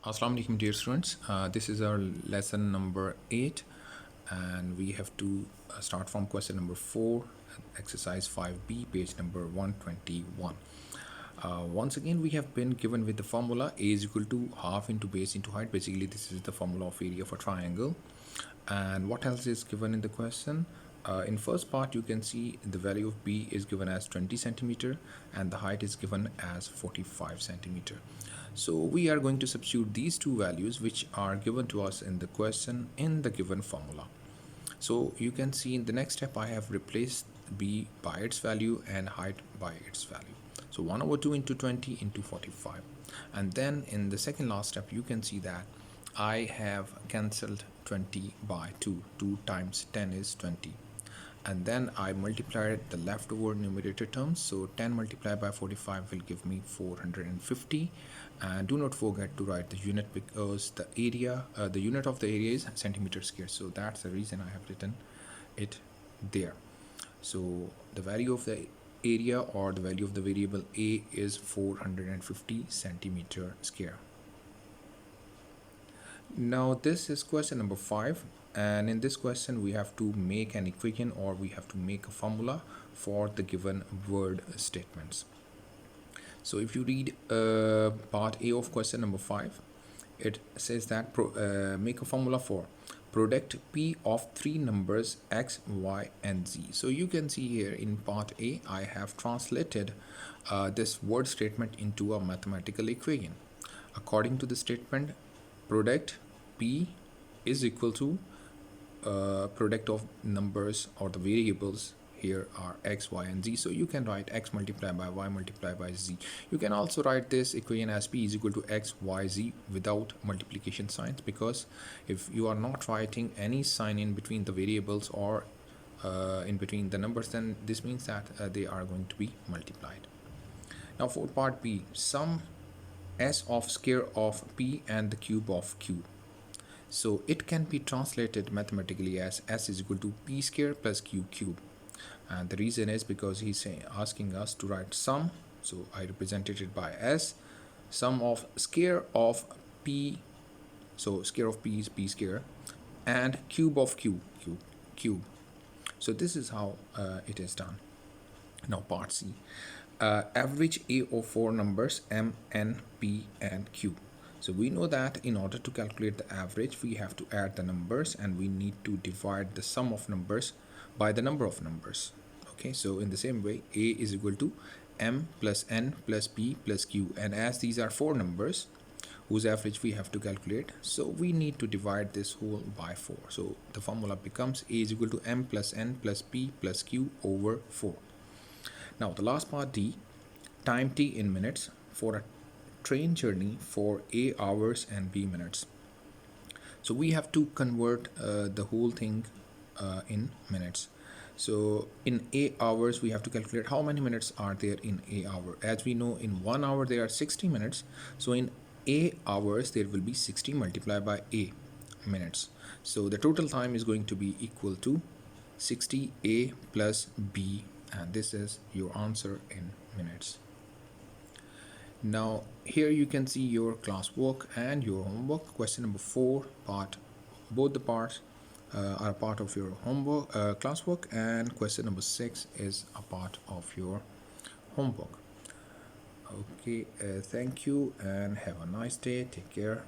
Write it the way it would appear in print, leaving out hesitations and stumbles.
Assalamu alaikum dear students. This is our lesson number 8 and we have to start from question number 4, exercise 5b, page number 121. Once again we have been given with the formula A is equal to half into base into height. Basically this is the formula of area of a triangle. And what else is given in the question? In first part you can see the value of B is given as 20 centimeter and the height is given as 45 centimeter. So we are going to substitute these two values which are given to us in the question in the given formula. So you can see in the next step I have replaced B by its value and height by its value. So 1 over 2 into 20 into 45. And then in the second last step you can see that I have cancelled 20 by 2. 2 times 10 is 20. And then I multiplied the leftover numerator terms. So 10 multiplied by 45 will give me 450. And do not forget to write the unit because the area, the unit of the area is centimeter square. So that's the reason I have written it there. So the value of the area or the value of the variable A is 450 centimeter square. Now this is question number 5, and in this question we have to make an equation or we have to make a formula for the given word statements. So if you read part A of question number 5, it says that make a formula for product P of three numbers x, y and z. So you can see here in part A I have translated this word statement into a mathematical equation. According to the statement, product P is equal to product of numbers or the variables here are x, y and z. So you can write x multiplied by y multiplied by z. You can also write this equation as P is equal to x, y, z without multiplication signs, because if you are not writing any sign in between the variables or in between the numbers, then this means that they are going to be multiplied. Now for part B, sum s of square of P and the cube of Q. So it can be translated mathematically as s is equal to P square plus Q cube. And the reason is because he's asking us to write sum. So I represented it by s, sum of square of P. So square of P is P square and cube of Q, cube. So this is how it is done. Now part C. Average A of four numbers M, N, P and Q. So we know that in order to calculate the average we have to add the numbers and we need to divide the sum of numbers by the number of numbers. Okay, so in the same way A is equal to M plus N plus P plus Q, and as these are four numbers whose average we have to calculate, so we need to divide this whole by 4. So the formula becomes A is equal to M plus N plus P plus Q over 4. Now the last part D, time t in minutes for a train journey for A hours and B minutes. So we have to convert the whole thing in minutes. So in A hours we have to calculate how many minutes are there in A hour. As we know, in 1 hour there are 60 minutes. So in A hours there will be 60 multiplied by A minutes. So the total time is going to be equal to 60A plus B, and this is your answer in minutes. Now here you can see your classwork and your homework. Question number 4 part, both the parts are part of your homework classwork, and question number 6 is a part of your homework. Okay, thank you and have a nice day. Take care.